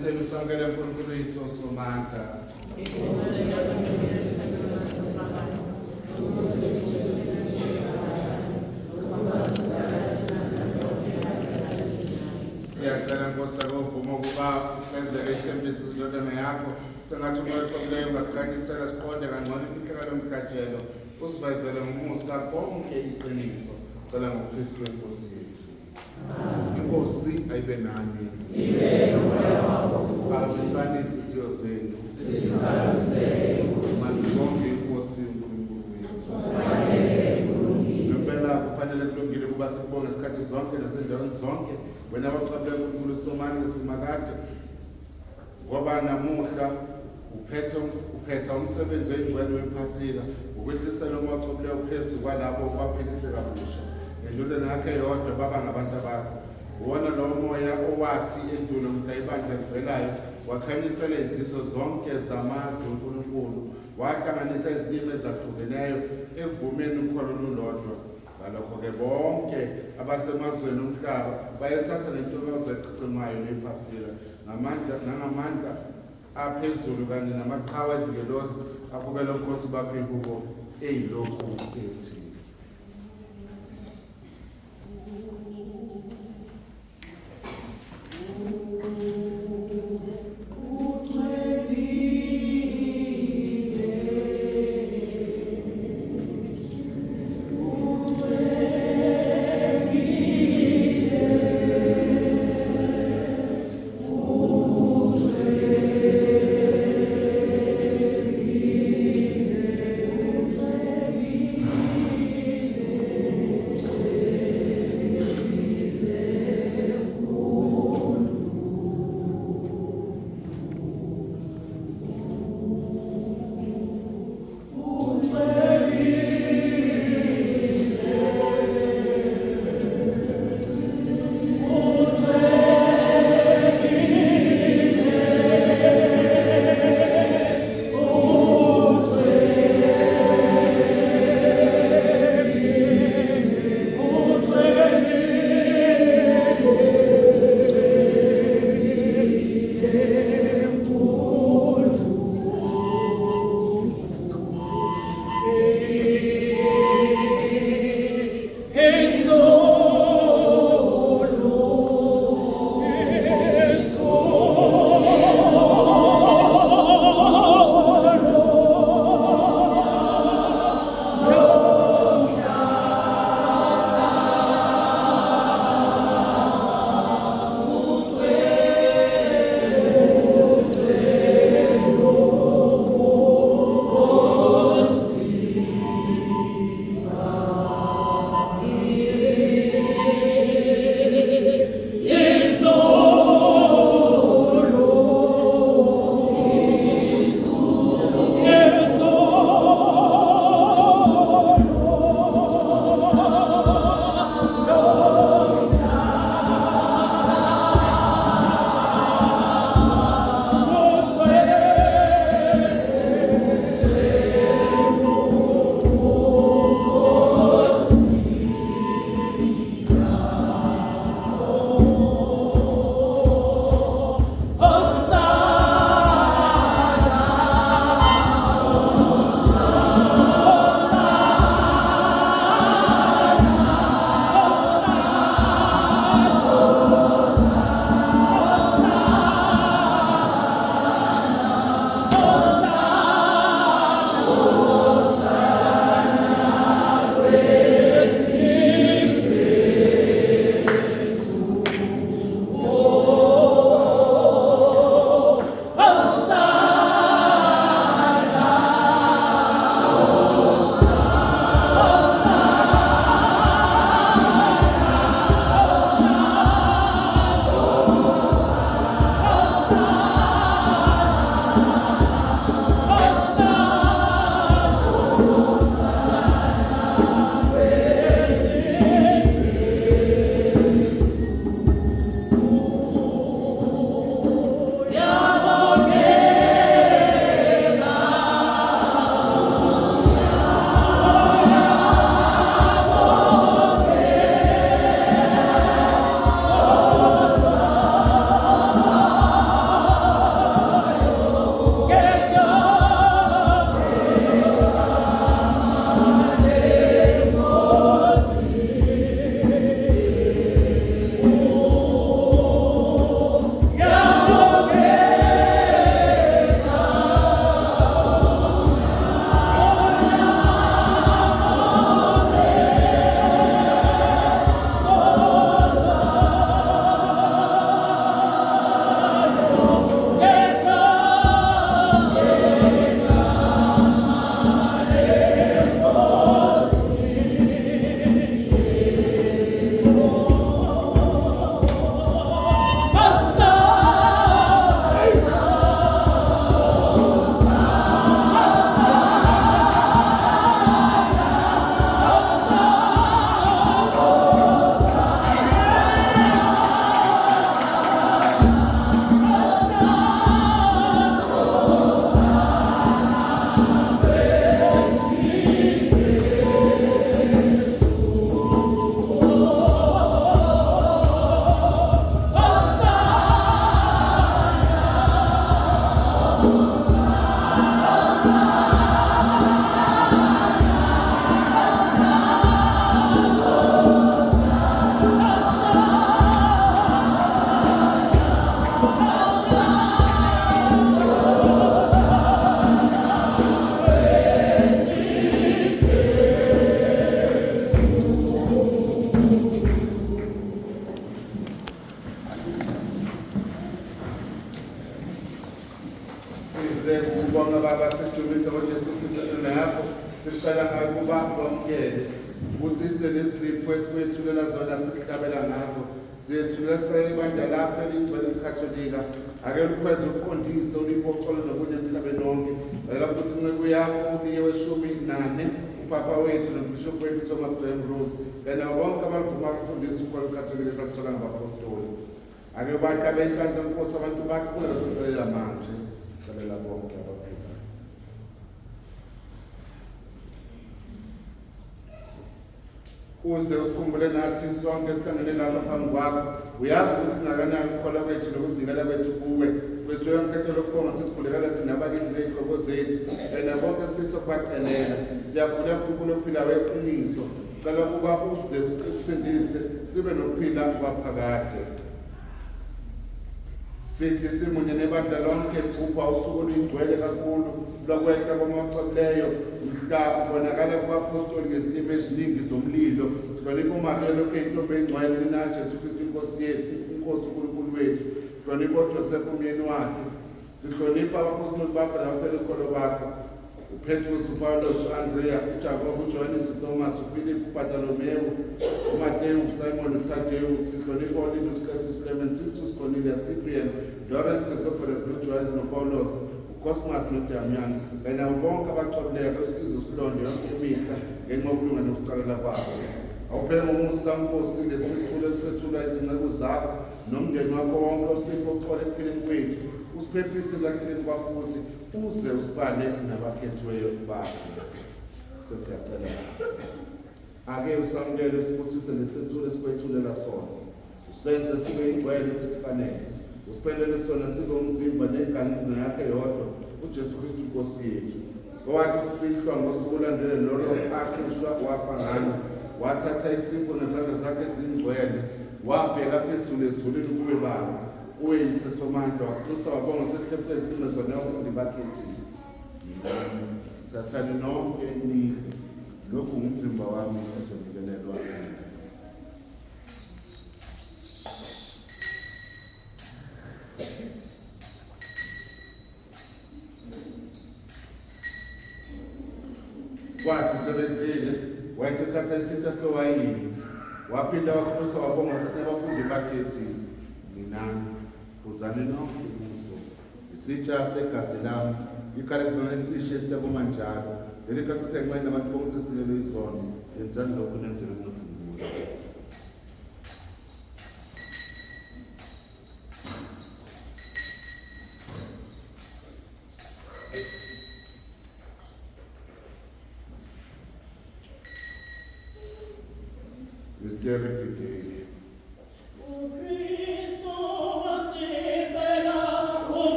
Sithembe samukele uNkulunkulu uYise uSomandla. Siyacela Nkosi ukuvuma ukuba kwenzeke isithembiso indodana yakho. Sengathi umoya oqobileyo ungasikhanisela siqonde kangcono imfihlakalo yomhlatshelo. Usivezele ngomusa konke iqiniso. Cela ngoKristu Inkosi yethu. Inkosi ayibe nani. Phakamisani inhliziyo zenu. Manje konke inkosi uNkulunkulu wethu. Ngempela kufanele kulungile ukuba sibonge isikhathi zonke nasendaweni zonke. Wena waqaphela uNkulunkulu uSomandla simakade. Ngoba namuhla uphetha umsebenzi oyingcwele wephasika ukwehlisela umoya oqobileyo phezu kwalabo abaphiliseka kabusha. Ngendodana yakhe yodwa baba ngabantu bakho. Uwona lo moya owathi endulo mhla ibandla livelayo wakhanyisela izizwe zonke zamazwe uNkulunkulu. Wahlanganisa izilimi ezahlukeneyo ekuvumeni ukholo olulodwa. Ngalokho-ke bonke abasemazweni omhlaba bayesasa nentokozo echichimayo nephasika nangamandla aphezulu kanye namaqhawe ezingelosi abukela ubukhosi bakho inkubo eyilokhu ethi. Size ukubonga Baba, sidumise ngoJesu Kristu lapho sicela ngayo ukuba wamkele usise lezipho esikwethulela zona sikuhlabela ngazo zethulela sicela ibandla lapho elingcwele likatholika ake lukweze ukuqondisa uliphoqolo nokunye emhlabeni wonke cela ukuthi inceku yakho ubiye we-14 upapa wethu nombishophu wethu Thomas Ambrose kanye bonke abavuma ukufundisa ukolo likatholika esakuthola ngabapostoli ake bahlabe inhlanhla Nkosi abantu bakho kula sicelela manje sicelela bonke abaphila uze usikhumbule nathi sonke sihlangene lapha phambi kwakho uyazi ukuthi kungakanani ukukholwa kwethu nokuzinikela kwethu kuwe kwethu yonke lokubonga sisikhulekela thina bakithi ney'hlobo zethu and bonke sifisa ukubacelela siyakhuleka uNkulunkulu ophila weqiniso sicela ukuba uze usindise sibe nokuphila kwaphakade sithi simunye nebandla lonke sibupha usuku olungcwele kakhulu lokwehla kwamacabuleyo mhla ubonakala kubapostoli ngezilimi eziningi zomlilo sihlonipha uMariya lokhu intombi engcwele lina Jesu Kristu inkosi yethu inkosi uNkulunkulu wethu sihlonipha uJoseph umyeni wakhe sihlonipha abapostoli bakho nabaphelekholo bakho uPetrus, uPaulos, uAndrea, uJakob, uJohannes, uThomas, uPhilip, uBartholomew, uMateyu, uSimon, uThadeus, sihlonipha uLinus, Cletus, Clement, Sixtus, Cornelius, Cyprian, Lawrence, Chrysophilus, noJohannes, noPaulos, uCosmas noDamian kanye nabo bonke abaxobileyo kusizwe silonde yonke imihla ngenxa yokulunga nokucakela kwabo awuphele ngomusa Nkosi lesithulo esethula izinceku zakho nomndeni wakho wonke usipho uxole ekuphileni kwethu usiphephise elahleni kwafuthi uze usibale nabakhethiweyo bakho sesiyacela ake usamukele sibusise lesethulo esikwethulela sona usenze sibe ingcwele sikufanele usiphelele sona sibe umzimba nenganekwane yakhe yodwa uJesu Kristu inkosi yethu owathi usihlwa ngosuku olandele lolo akhishwa wafa ngalo wathatha isipho ngezandla zakhe ezingcwele wabheka phezulu ezulwini kube Baba uyise somandla wakutusa wabonga sesihlephe izinqezwane yabafundi bakhethile thathani nonke nidle lokhu ngumzimba wami ozonikelelwa kwathi sebedlile wayesesatha isitha sewayini waphinda wakutusa wabonga abafundi bakhethile minani phuzani nonke ubuso isitsha segazi lami ikhalisibona esishe siyakuma njalo leli kakuthi enxeni abantu bonkuthethilele izono yenzani lokhu nenzele ukunkulunkulu Mystery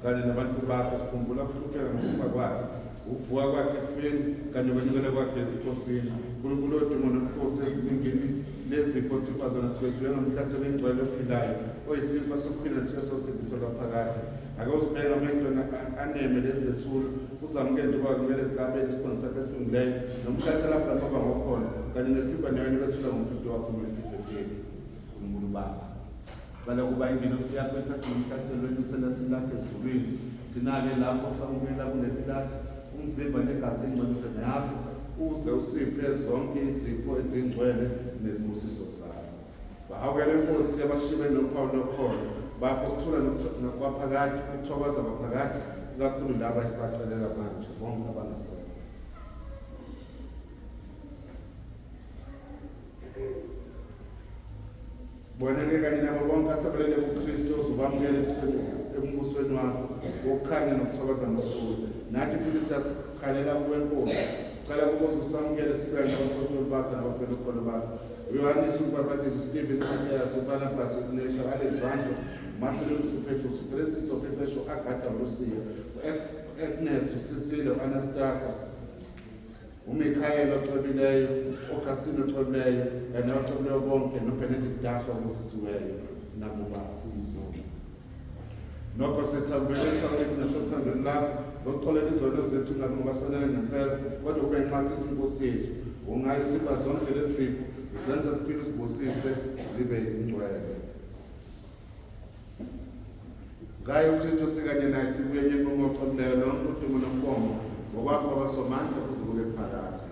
kanye nabantu bakho sikhumbula ukuhlupheka ngokufa kwakhe ukuvuka kwakhe ekufeni kanye nokwenyukela kwakhe enkosini uNkulunkulu odumo nobukhosi eziningini nezipho sifazana sikwethulela ngamhlatshelo engcwele ophilayo oyisipho sokuphila sifo sosebenzisa lwaphakade ake usibheke amehlo aneme lezi zethulo uzamukele njengoba kumele zikabele isikhona sakho esilungileyo nomhlatshelo lapho lapha ngokhona kanye nesipho newena bethula ngomfutho wakho melkisedeki uNkulunkulu Baba bala kuba ingelosi yakho ethatha umhlathelweni usenathini lakho ezulwini thina-ke lapho samukela kunepilathi umzimba negazi lengcwele yakho uze usiphe zonke izipho ezingcwele nezibusiso zakho bahawukela inkosi yabashibeni nophawu lokholo bakho ukuthula nokwaphakade ukuthokoza baphakade ikakhulu laba esibacelela manje bonke abangasekho. Bona-ke kanye nabo bonke asebelele kuKristu ozobamukela embusweni wakho wokukhanya nokuthokoza nokuthula. Nathi futhi siyakhalela kuwe Nkosi, sicela ukuze usamukele sibe ngabapostoli bakho nabafelekholo bakho uyohanisa ubabhatizo Stephen Mathias, uBarnabas, uNesha, Alexander, Marcelus, uPetrus, uFelicitas, uPetresho, Agatha, Lucia, Agnes, uCecilia, uAnastasia, uMikhayeli oxwebileyo, uAugustine oxwebileyo, kanye nabaxwebileyo bonke, noBenedict Daswa obusisiweyo, nakuba siyizulu. Nokho sithambelisa nesothandweni lakho, lokuxolela izono zethu ngoba sifanele ngempela, kodwa ube nxaki inkosi yethu. Ungayo isipha zonke lezi zipho, usenza siphile usibusise, zibe ingcwele. Ngayo uKristu sikanye naye sibuye enyembongo oxolileyo lonke udumo nokubonga ngokwakho abasomandla kuzibule phakade.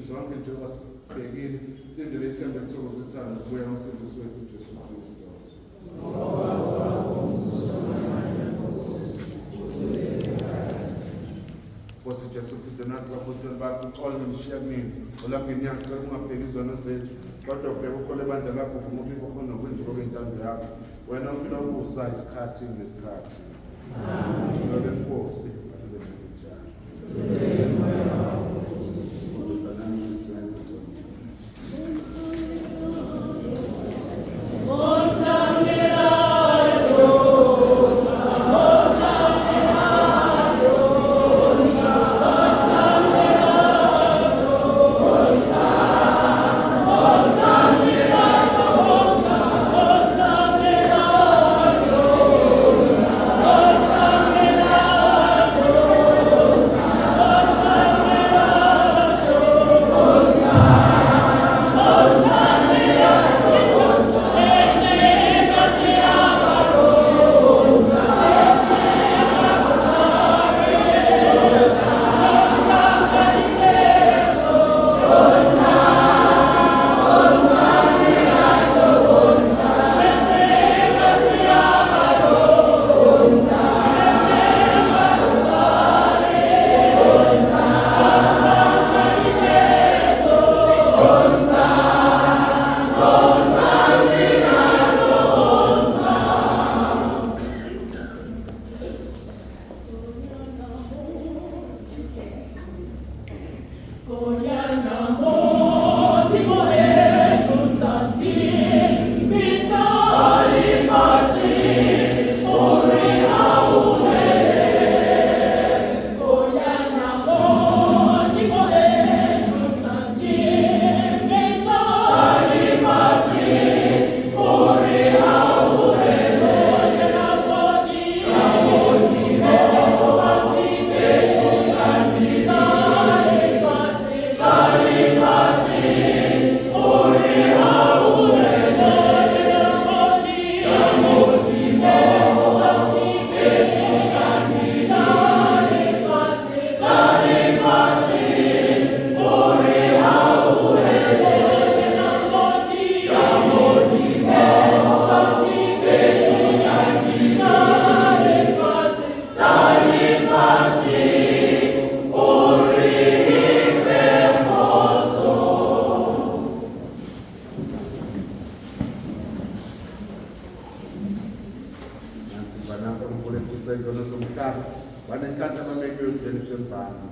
Zonke njengoba sibhekile indlela ethemba ethokozisana kubuya umsindisi wethu uJesu Kristu. Nkosi Jesu Kristu nathi bapostoli bakho uxole ngemshiyanini olapho inyanga cela ungabheki izono zethu kodwa ubheke ukhole ebandla lakho uvuma uphiko khona okwenziwa kwentando yakho wena uphila ubusa isikhathi nesikhathi. Amen. Nkosi ngoba nanku uNkulunkulu esusa izono zomhlaba banenhlanhla bameke ukudleliswa embhanga